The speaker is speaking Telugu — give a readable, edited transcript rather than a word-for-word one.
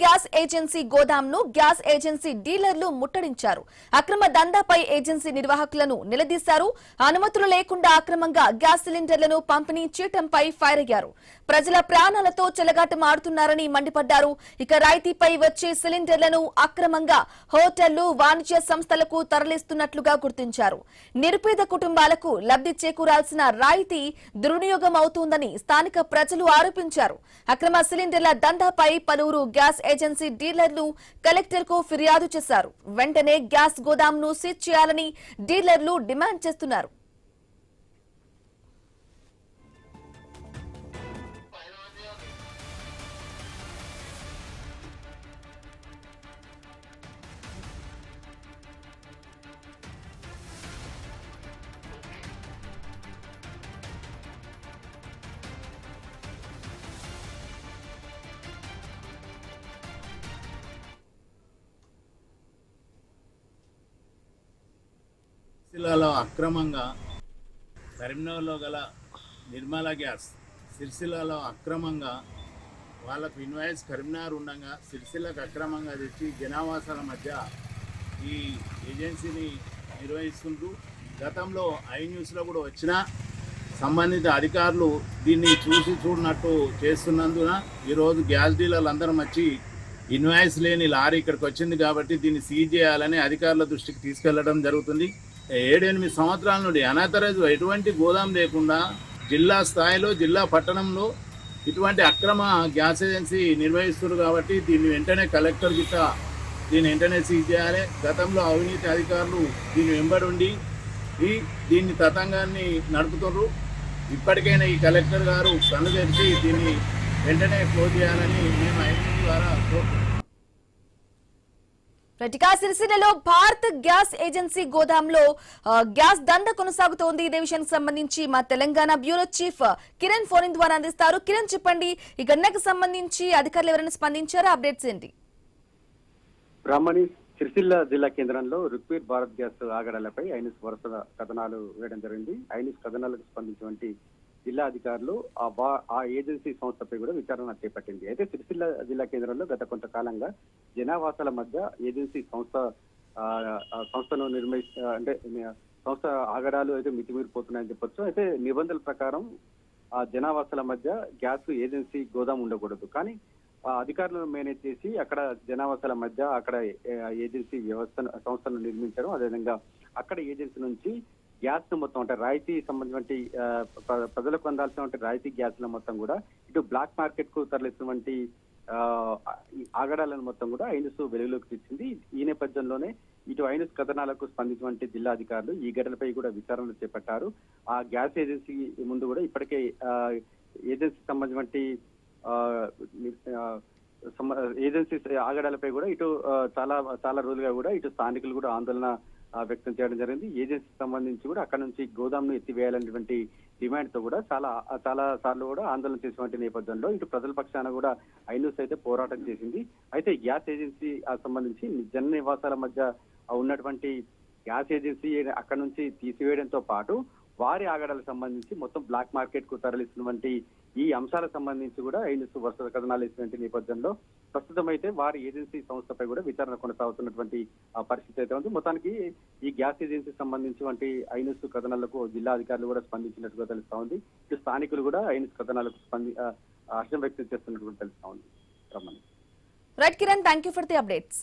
గ్యాస్ ఏజెన్సీ గోదాంను గ్యాస్ ఏజెన్సీ డీలర్లు ముట్టడించారు. అక్రమ దందాపై ఏజెన్సీ నిర్వాహకులను నిలదీశారు. అనుమతులు లేకుండా అక్రమంగా గ్యాస్ సిలిండర్లను పంపిణీ చేయటంపై ఫైర్ అయ్యారు. ప్రజల ప్రాణాలతో చెలగాటమాడుతున్నారని మండిపడ్డారు. ఇక రాయితీపై వచ్చే సిలిండర్లను అక్రమంగా హోటళ్లు, వాణిజ్య సంస్థలకు తరలిస్తున్నట్లుగా గుర్తించారు. నిరుపేద కుటుంబాలకు లబ్ధి చేకూరాల్సిన రాయితీ దుర్వినియోగం అవుతోందని స్థానిక ప్రజలు ఆరోపించారు. అక్రమ సిలిండర్ల దందాపై పలువురు గ్యాస్ ఏజెన్సీ డీలర్లు కలెక్టర్ కు ఫిర్యాదు చేశారు. వెంటనే గ్యాస్ గోదాంను సీజ్ చేయాలని డీలర్లు డిమాండ్ చేస్తున్నారు. సిరిసిల్లలో అక్రమంగా కరీంనగర్లో గల నిర్మల గ్యాస్ సిరిసిల్లలో అక్రమంగా వాళ్ళకు ఇన్వాయిస్ కరీంనగర్ ఉండగా సిరిసిల్లకు అక్రమంగా తెచ్చి జనావాసాల మధ్య ఈ ఏజెన్సీని నిర్వహిస్తుంటూ గతంలో ఐ న్యూస్లో కూడా వచ్చిన సంబంధిత అధికారులు దీన్ని చూడనట్టు చేస్తున్నందున ఈరోజు గ్యాస్ డీలర్లు అందరం వచ్చి ఇన్వాయిస్ లేని లారీ ఇక్కడికి వచ్చింది కాబట్టి దీన్ని సీజ్ చేయాలని అధికారుల దృష్టికి తీసుకెళ్లడం జరుగుతుంది. 7-8 సంవత్సరాల నుండి అనాథరైజ్ ఎటువంటి గోదాం లేకుండా జిల్లా స్థాయిలో జిల్లా పట్టణంలో ఇటువంటి అక్రమ గ్యాస్ ఏజెన్సీ నిర్వహిస్తున్నారు కాబట్టి దీన్ని వెంటనే కలెక్టర్ గిట్ట దీన్ని వెంటనే సీజ్ చేయాలి. గతంలో అవినీతి అధికారులు దీన్ని వెంబడి దీన్ని తతంగాన్ని నడుపుతున్నారు. ఇప్పటికైనా ఈ కలెక్టర్ గారు కన్ను తెరిచి దీన్ని వెంటనే క్లోజ్ చేయాలని మేము ఐటీ ద్వారా కోరుతున్నాం. సిరిసిల్లలో భారత్ గ్యాస్ ఏజెన్సీ గోదాంలో గ్యాస్ దంద కొనసాగుతోంది. ఇదే విషయానికి సంబంధించి మా Telangana bureau chief Kiran phone ద్వారా అందిస్తారు. కిరణ్, చెప్పండి, ఈ ఘటనకు సంబంధించి అధికారులు ఎవరైనా స్పందించారా? అప్డేట్స్ ఏంటి? బ్రాహ్మణి సిరిసిల్ల జిల్లా కేంద్రంలో రుక్వీర్ భారత్ గ్యాస్ ఆగడాలపై ఐనిస్ వరుస కథనాలు వేయడం జరిగింది. ఐనిస్ కథనాలకు స్పందించినటువంటి జిల్లా అధికారులు ఆ ఏజెన్సీ సంస్థపై కూడా విచారణ చేపట్టింది. అయితే సిరిసిల్ల జిల్లా కేంద్రంలో గత కొంతకాలంగా జనావాసాల మధ్య ఏజెన్సీ సంస్థను అంటే సంస్థ ఆగడాలు అయితే మితిమీరిపోతున్నాయని చెప్పొచ్చు. అయితే నిబంధనల ప్రకారం ఆ జనావాసాల మధ్య గ్యాస్ ఏజెన్సీ గోదాం ఉండకూడదు. కానీ అధికారులను మేనేజ్ చేసి అక్కడ జనావాసాల మధ్య అక్కడ ఏజెన్సీ సంస్థను నిర్మించడం, అదేవిధంగా అక్కడ ఏజెన్సీ నుంచి గ్యాస్ మొత్తం అంటే రాయితీ సంబంధించిన ప్రజలకు అందాల్సినటువంటి రాయితీ గ్యాస్ మొత్తం కూడా ఇటు బ్లాక్ మార్కెట్ కు తరలిస్తున్నటువంటి ఆగడాలను మొత్తం కూడా ఐనుస్ వెలుగులోకి తెచ్చింది. ఈ నేపథ్యంలోనే ఇటు ఐనుస్ కథనాలకు స్పందించినటువంటి జిల్లా అధికారులు ఈ ఘటనపై కూడా విచారణ చేపట్టారు. ఆ గ్యాస్ ఏజెన్సీ ముందు కూడా ఇప్పటికే ఏజెన్సీ సంబంధించిన ఏజెన్సీ ఆగడాలపై కూడా ఇటు చాలా రోజులుగా కూడా ఇటు స్థానికులు కూడా ఆందోళన వ్యక్తం చేయడం జరిగింది. ఏజెన్సీ సంబంధించి కూడా అక్కడ నుంచి గోదాంను ఎత్తివేయాలనేటువంటి డిమాండ్ తో కూడా చాలా సార్లు కూడా ఆందోళన చేసినటువంటి నేపథ్యంలో ఇటు ప్రజల పక్షాన కూడా ఐనూస్ అయితే పోరాటం చేసింది. అయితే గ్యాస్ ఏజెన్సీ సంబంధించి జన నివాసాల మధ్య ఉన్నటువంటి గ్యాస్ ఏజెన్సీ అక్కడ నుంచి తీసివేయడంతో పాటు వారి ఆగడాలకు సంబంధించి మొత్తం బ్లాక్ మార్కెట్ కు తరలిస్తున్నటువంటి ఈ అంశాలకు సంబంధించి కూడా ఐనూస్ వరుస కథనాలు ఇచ్చినటువంటి నేపథ్యంలో ప్రస్తుతం అయితే వారి ఏజెన్సీ సంస్థపై కూడా విచారణ కొనసాగుతున్నటువంటి పరిస్థితి అయితే ఉంది. మొత్తానికి ఈ గ్యాస్ ఏజెన్సీ సంబంధించినటువంటి ఐనూస్ కథనాలకు జిల్లా అధికారులు కూడా స్పందించినట్టుగా తెలుస్తా ఉంది. ఇటు స్థానికులు కూడా ఐనూస్ కథనాలకు హర్షం వ్యక్తం చేస్తున్నట్టు తెలుస్తా ఉంది. Right Kiran, thank you for the updates.